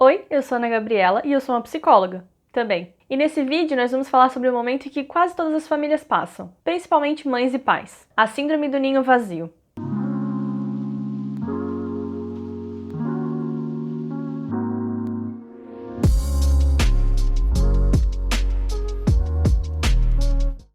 Oi, eu sou a Ana Gabriela e eu sou uma psicóloga também. E nesse vídeo nós vamos falar sobre o momento em que quase todas as famílias passam, principalmente mães e pais, a síndrome do ninho vazio.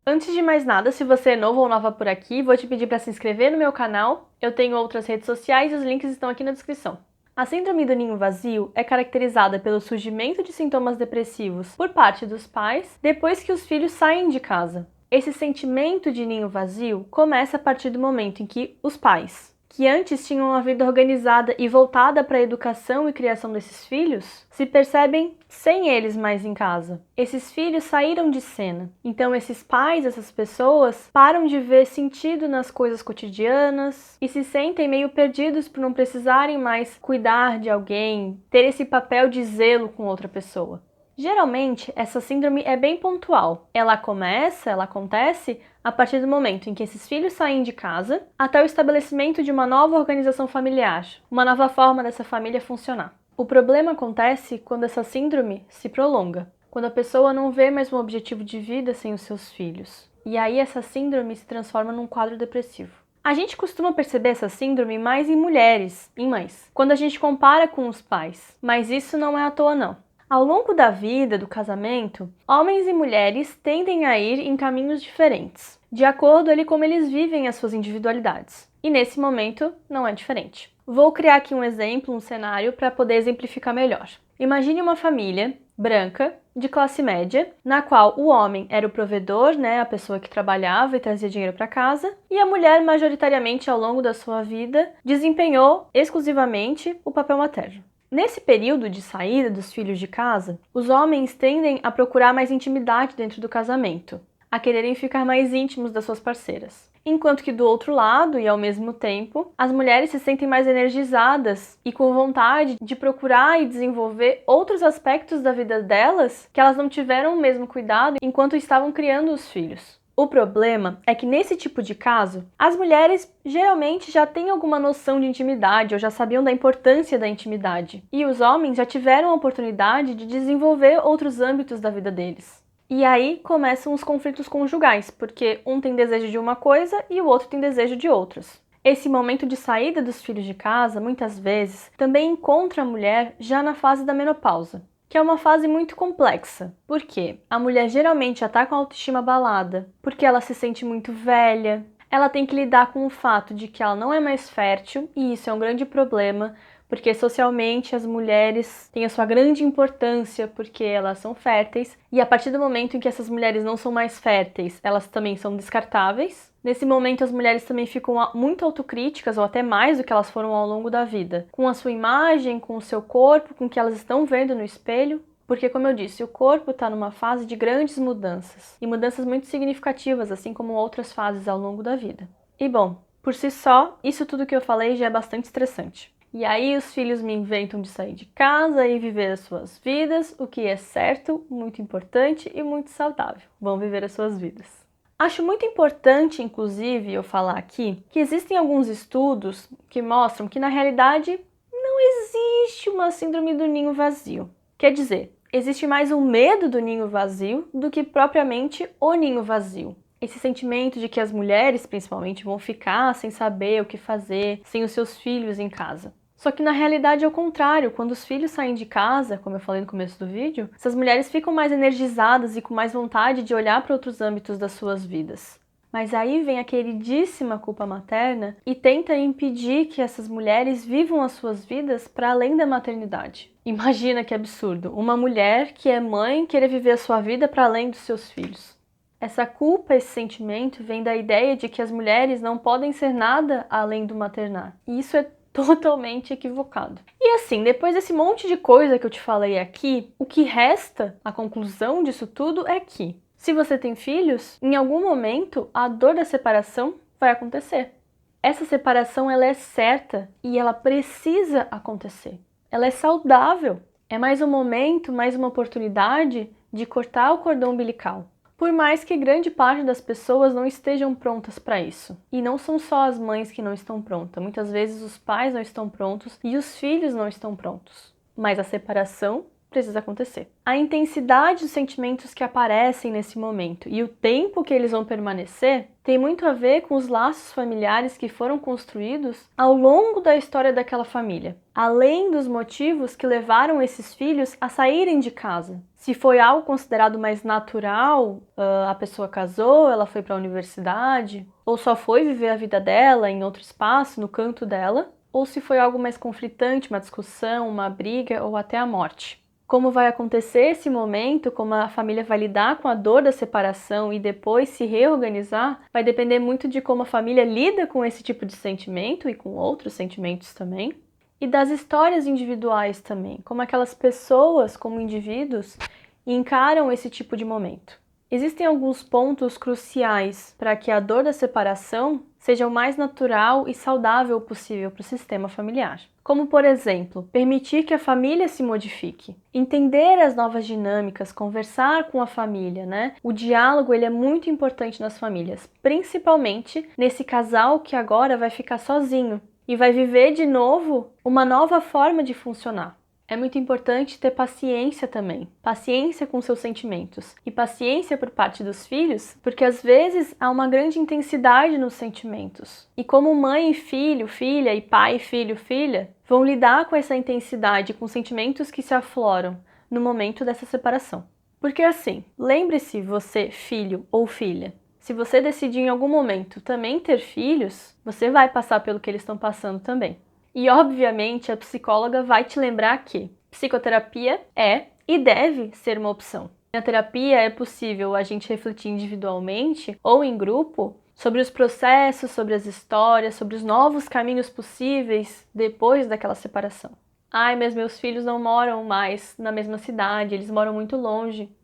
Antes de mais nada, se você é novo ou nova por aqui, vou te pedir para se inscrever no meu canal. Eu tenho outras redes sociais e os links estão aqui na descrição. A síndrome do ninho vazio é caracterizada pelo surgimento de sintomas depressivos por parte dos pais depois que os filhos saem de casa. Esse sentimento de ninho vazio começa a partir do momento em que os pais, que antes tinham uma vida organizada e voltada para a educação e criação desses filhos, se percebem sem eles mais em casa. Esses filhos saíram de cena. Então esses pais, essas pessoas, param de ver sentido nas coisas cotidianas e se sentem meio perdidos por não precisarem mais cuidar de alguém, ter esse papel de zelo com outra pessoa. Geralmente, essa síndrome é bem pontual. Ela acontece a partir do momento em que esses filhos saem de casa até o estabelecimento de uma nova organização familiar, uma nova forma dessa família funcionar. O problema acontece quando essa síndrome se prolonga, quando a pessoa não vê mais um objetivo de vida sem os seus filhos. E aí essa síndrome se transforma num quadro depressivo. A gente costuma perceber essa síndrome mais em mulheres, em mães, quando a gente compara com os pais, mas isso não é à toa não. Ao longo da vida, do casamento, homens e mulheres tendem a ir em caminhos diferentes, de acordo ali como eles vivem as suas individualidades. E nesse momento não é diferente. Vou criar aqui um exemplo, um cenário para poder exemplificar melhor. Imagine uma família branca, de classe média, na qual o homem era o provedor, a pessoa que trabalhava e trazia dinheiro para casa, e a mulher, majoritariamente ao longo da sua vida, desempenhou exclusivamente o papel materno. Nesse período de saída dos filhos de casa, os homens tendem a procurar mais intimidade dentro do casamento, a quererem ficar mais íntimos das suas parceiras. Enquanto que do outro lado, e ao mesmo tempo, as mulheres se sentem mais energizadas e com vontade de procurar e desenvolver outros aspectos da vida delas que elas não tiveram o mesmo cuidado enquanto estavam criando os filhos. O problema é que nesse tipo de caso, as mulheres geralmente já têm alguma noção de intimidade ou já sabiam da importância da intimidade. E os homens já tiveram a oportunidade de desenvolver outros âmbitos da vida deles. E aí começam os conflitos conjugais, porque um tem desejo de uma coisa e o outro tem desejo de outras. Esse momento de saída dos filhos de casa, muitas vezes, também encontra a mulher já na fase da menopausa, que é uma fase muito complexa. Por quê? A mulher geralmente já está com a autoestima abalada, porque ela se sente muito velha, ela tem que lidar com o fato de que ela não é mais fértil, e isso é um grande problema, porque socialmente as mulheres têm a sua grande importância porque elas são férteis, e a partir do momento em que essas mulheres não são mais férteis, elas também são descartáveis. Nesse momento as mulheres também ficam muito autocríticas, ou até mais do que elas foram ao longo da vida, com a sua imagem, com o seu corpo, com o que elas estão vendo no espelho. Porque, como eu disse, o corpo está numa fase de grandes mudanças, e mudanças muito significativas, assim como outras fases ao longo da vida. E bom, por si só, isso tudo que eu falei já é bastante estressante. E aí os filhos me inventam de sair de casa e viver as suas vidas, o que é certo, muito importante e muito saudável. Vão viver as suas vidas. Acho muito importante, inclusive, eu falar aqui, que existem alguns estudos que mostram que, na realidade, não existe uma síndrome do ninho vazio. Quer dizer, existe mais um medo do ninho vazio do que propriamente o ninho vazio. Esse sentimento de que as mulheres, principalmente, vão ficar sem saber o que fazer, sem os seus filhos em casa. Só que na realidade é o contrário, quando os filhos saem de casa, como eu falei no começo do vídeo, essas mulheres ficam mais energizadas e com mais vontade de olhar para outros âmbitos das suas vidas. Mas aí vem a queridíssima culpa materna e tenta impedir que essas mulheres vivam as suas vidas para além da maternidade. Imagina que absurdo, uma mulher que é mãe querer viver a sua vida para além dos seus filhos. Essa culpa, esse sentimento, vem da ideia de que as mulheres não podem ser nada além do maternar. E isso é totalmente equivocado. E assim, depois desse monte de coisa que eu te falei aqui, o que resta, a conclusão disso tudo é que, se você tem filhos, em algum momento a dor da separação vai acontecer. Essa separação ela é certa e ela precisa acontecer. Ela é saudável. É mais um momento, mais uma oportunidade de cortar o cordão umbilical. Por mais que grande parte das pessoas não estejam prontas para isso. E não são só as mães que não estão prontas, muitas vezes os pais não estão prontos e os filhos não estão prontos. mas a separação precisa acontecer. A intensidade dos sentimentos que aparecem nesse momento e o tempo que eles vão permanecer tem muito a ver com os laços familiares que foram construídos ao longo da história daquela família, além dos motivos que levaram esses filhos a saírem de casa. Se foi algo considerado mais natural, a pessoa casou, ela foi para a universidade, ou só foi viver a vida dela em outro espaço, no canto dela, ou se foi algo mais conflitante, uma discussão, uma briga ou até a morte. Como vai acontecer esse momento, como a família vai lidar com a dor da separação e depois se reorganizar, vai depender muito de como a família lida com esse tipo de sentimento e com outros sentimentos também, e das histórias individuais também, como aquelas pessoas, como indivíduos, encaram esse tipo de momento. Existem alguns pontos cruciais para que a dor da separação seja o mais natural e saudável possível para o sistema familiar. Como, por exemplo, permitir que a família se modifique, entender as novas dinâmicas, conversar com a família, né? O diálogo ele é muito importante nas famílias, principalmente nesse casal que agora vai ficar sozinho e vai viver de novo uma nova forma de funcionar. É muito importante ter paciência também, paciência com seus sentimentos e paciência por parte dos filhos, porque às vezes há uma grande intensidade nos sentimentos. E como mãe e filho, filha e pai, filho, filha, vão lidar com essa intensidade, com sentimentos que se afloram no momento dessa separação. Porque assim, lembre-se você, filho ou filha, se você decidir em algum momento também ter filhos, você vai passar pelo que eles estão passando também. E, obviamente, a psicóloga vai te lembrar que psicoterapia é e deve ser uma opção. Na terapia é possível a gente refletir individualmente ou em grupo sobre os processos, sobre as histórias, sobre os novos caminhos possíveis depois daquela separação. Ai, mas meus filhos não moram mais na mesma cidade, eles moram muito longe.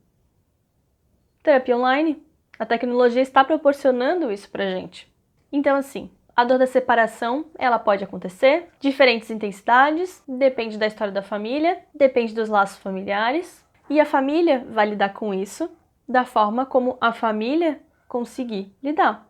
Terapia online. A tecnologia está proporcionando isso pra gente. Então, assim, a dor da separação, ela pode acontecer, diferentes intensidades, depende da história da família, depende dos laços familiares, e a família vai lidar com isso da forma como a família conseguir lidar.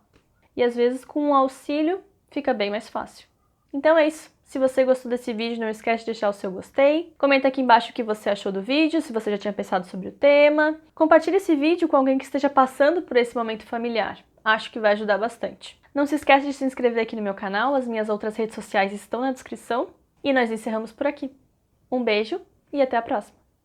E às vezes com o auxílio fica bem mais fácil. Então é isso. Se você gostou desse vídeo, não esquece de deixar o seu gostei. Comenta aqui embaixo o que você achou do vídeo, se você já tinha pensado sobre o tema. Compartilhe esse vídeo com alguém que esteja passando por esse momento familiar. Acho que vai ajudar bastante. Não se esquece de se inscrever aqui no meu canal, as minhas outras redes sociais estão na descrição. E nós encerramos por aqui. Um beijo e até a próxima!